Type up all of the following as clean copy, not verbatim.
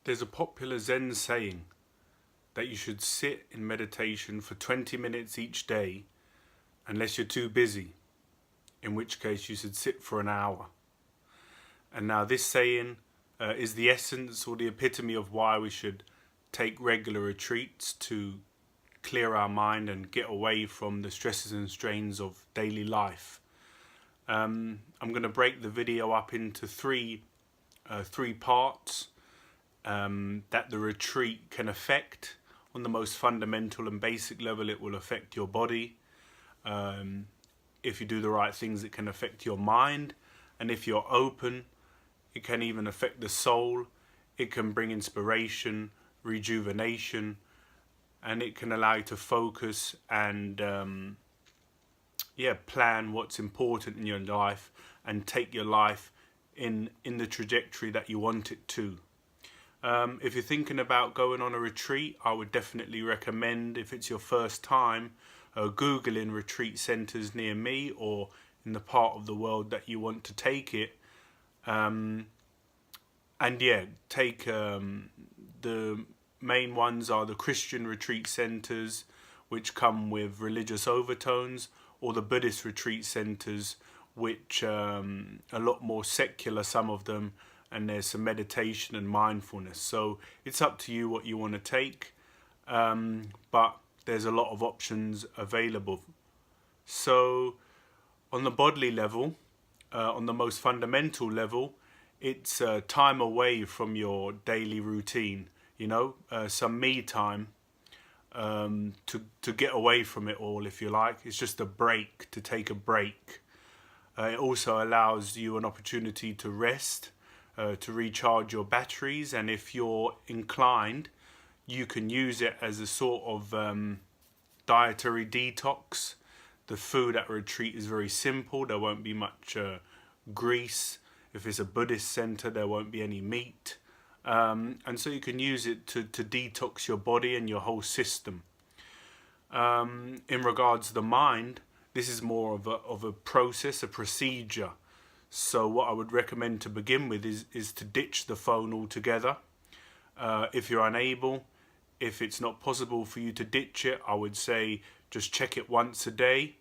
There's a popular Zen saying that you should sit in meditation for 20 minutes each day unless you're too busy, in which case you should sit for an hour. And now this saying is the essence or the epitome of why we should take regular retreats to clear our mind and get away from the stresses and strains of daily life. I'm going to break the video up into three parts that the retreat can affect. On the most fundamental and basic level, it will affect your body. If you do the right things, it can affect your mind. And if you're open, it can even affect the soul. It can bring inspiration, rejuvenation, and it can allow you to focus and plan what's important in your life and take your life in the trajectory that you want it to. If you're thinking about going on a retreat, I would definitely recommend, if it's your first time, Googling retreat centres near me or in the part of the world that you want to take it. Take the main ones are the Christian retreat centres, which come with religious overtones, or the Buddhist retreat centres, which a lot more secular, some of them, and there's some meditation and mindfulness. So it's up to you what you want to take, but there's a lot of options available. So on the bodily level, on the most fundamental level, it's time away from your daily routine, some me time, to get away from it all, if you like. It's just a break, to take a break. It also allows you an opportunity to rest, to recharge your batteries, and if you're inclined, you can use it as a sort of dietary detox. The food at a retreat is very simple. There won't be much grease. If it's a Buddhist center, there won't be any meat. And so you can use it to detox your body and your whole system. In regards to the mind, this is more of a process, a procedure. So what I would recommend to begin with is to ditch the phone altogether. If you're unable, if it's not possible for you to ditch it, I would say just check it once a day.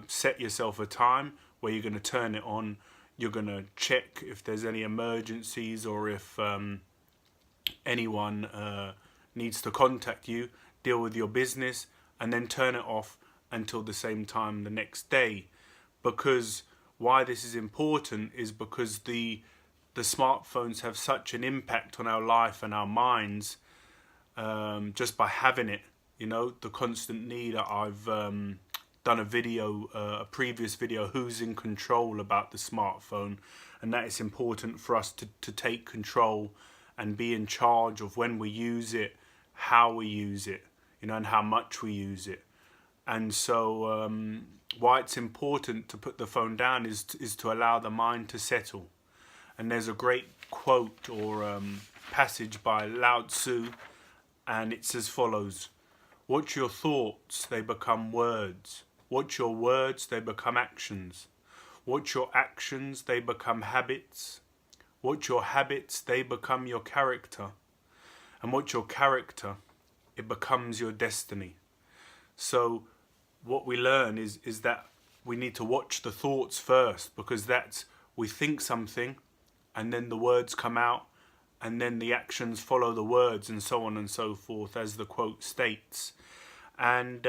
Set yourself a time where you're going to turn it on. You're going to check if there's any emergencies or if anyone needs to contact you, deal with your business, and then turn it off until the same time the next day. Because why this is important is because the smartphones have such an impact on our life and our minds, just by having it. The constant need. I've done a previous video, who's in control, about the smartphone, and that it's important for us to take control and be in charge of when we use it, how we use it, and how much we use it. And so why it's important to put the phone down is to allow the mind to settle. And there's a great quote or passage by Lao Tzu, and it's as follows: "Watch your thoughts, they become words. Watch your words, they become actions. Watch your actions, they become habits. Watch your habits, they become your character. And watch your character, it becomes your destiny." So what we learn is that we need to watch the thoughts first, because we think something and then the words come out and then the actions follow the words, and so on and so forth, as the quote states. And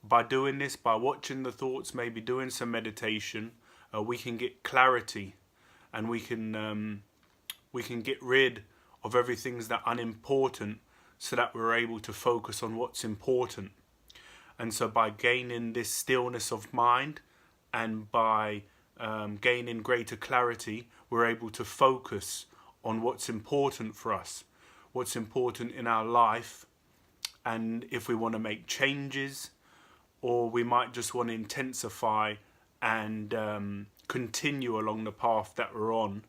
by doing this, by watching the thoughts, maybe doing some meditation, we can get clarity, and we can get rid of everything that's unimportant, so that we're able to focus on what's important. And so by gaining this stillness of mind and by gaining greater clarity, we're able to focus on what's important for us, what's important in our life, and if we want to make changes, or we might just want to intensify and continue along the path that we're on.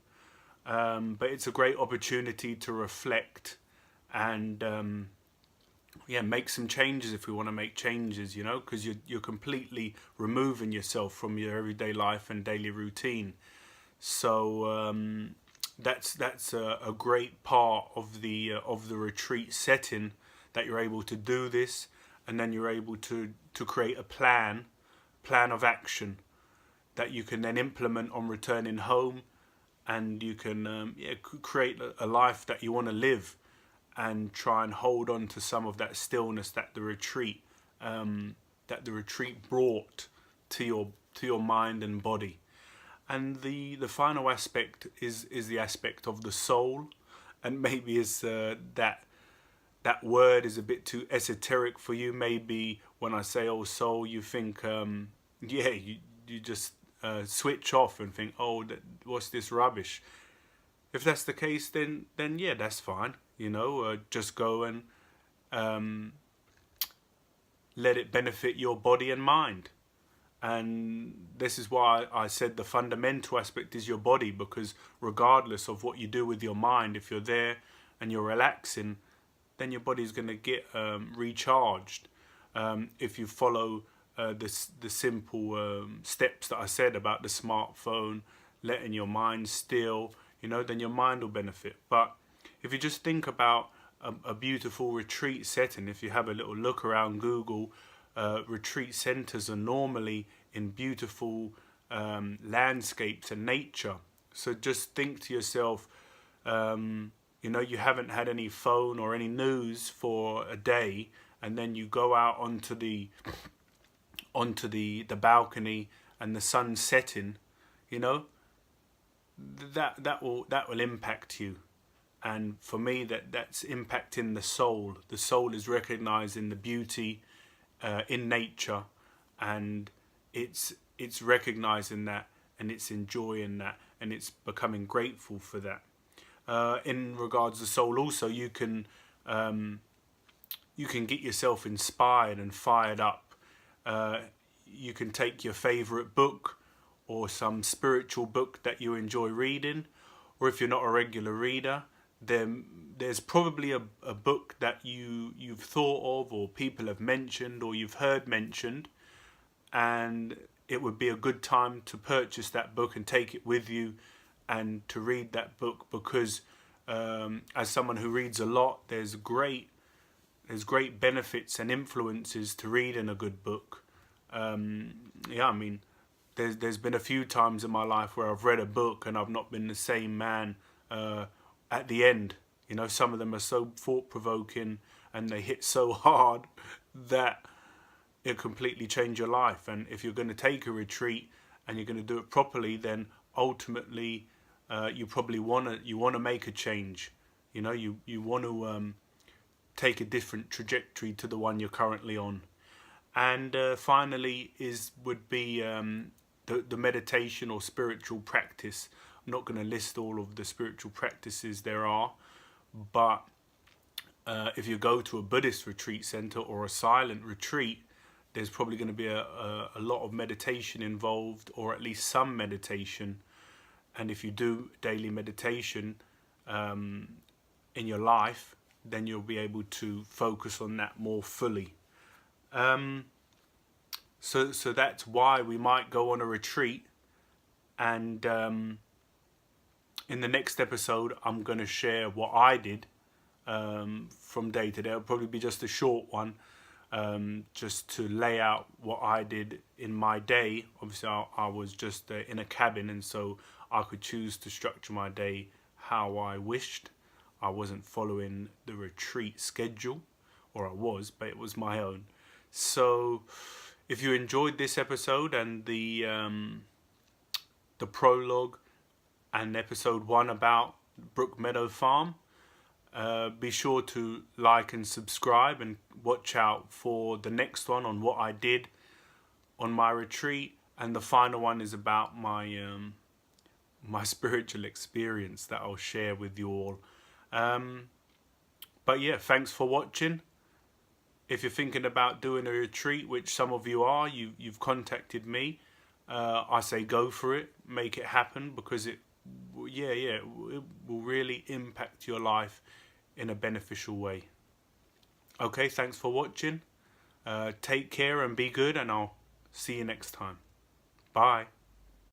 But it's a great opportunity to reflect and make some changes if we want to make changes, because you're completely removing yourself from your everyday life and daily routine. So that's a great part of the retreat setting, that you're able to do this, and then you're able to create a plan of action that you can then implement on returning home, and you can create a life that you want to live, and try and hold on to some of that stillness that the retreat brought to your mind and body. And the final aspect is the aspect of the soul, and maybe it's that word is a bit too esoteric for you. Maybe when I say "oh soul," you think you just switch off and think, "oh, what's this rubbish?" If that's the case, then yeah, that's fine. Just go and let it benefit your body and mind. And this is why I said the fundamental aspect is your body, because regardless of what you do with your mind, if you're there and you're relaxing, then your body's going to get recharged. If you follow the simple steps that I said about the smartphone, letting your mind still, then your mind will benefit. But if you just think about a beautiful retreat setting, if you have a little look around Google, retreat centers are normally in beautiful landscapes and nature. So just think to yourself, you haven't had any phone or any news for a day, and then you go out onto the balcony and the sun's setting, that will impact you. And for me, that's impacting the soul. The soul is recognizing the beauty in nature, and it's recognizing that, and it's enjoying that, and it's becoming grateful for that. In regards to soul, also you can get yourself inspired and fired up. You can take your favorite book or some spiritual book that you enjoy reading, or if you're not a regular reader, then there's probably a book that you've thought of, or people have mentioned, or you've heard mentioned, and it would be a good time to purchase that book and take it with you and to read that book, because as someone who reads a lot, there's great benefits and influences to reading a good book. There's been a few times in my life where I've read a book and I've not been the same man at the end. Some of them are so thought-provoking and they hit so hard that it completely change your life. And if you're going to take a retreat and you're going to do it properly, then ultimately you probably want to make a change. You want to take a different trajectory to the one you're currently on. And finally would be the meditation or spiritual practice. I'm not going to list all of the spiritual practices there are, but if you go to a Buddhist retreat center or a silent retreat, there's probably going to be a lot of meditation involved, or at least some meditation. And if you do daily meditation in your life, then you'll be able to focus on that more fully. So that's why we might go on a retreat. And in the next episode, I'm going to share what I did from day to day. It'll probably be just a short one, just to lay out what I did in my day. Obviously, I was just in a cabin, and so I could choose to structure my day how I wished. I wasn't following the retreat schedule, or I was, but it was my own. So if you enjoyed this episode and the prologue and episode 1 about Brook Meadow Farm, be sure to like and subscribe, and watch out for the next one on what I did on my retreat, and the final one is about my my spiritual experience that I'll share with you all. But yeah, thanks for watching. If you're thinking about doing a retreat, which some of you are, you've contacted me, I say go for it, make it happen, because it will really impact your life in a beneficial way. Okay, thanks for watching. Take care and be good, and I'll see you next time. Bye.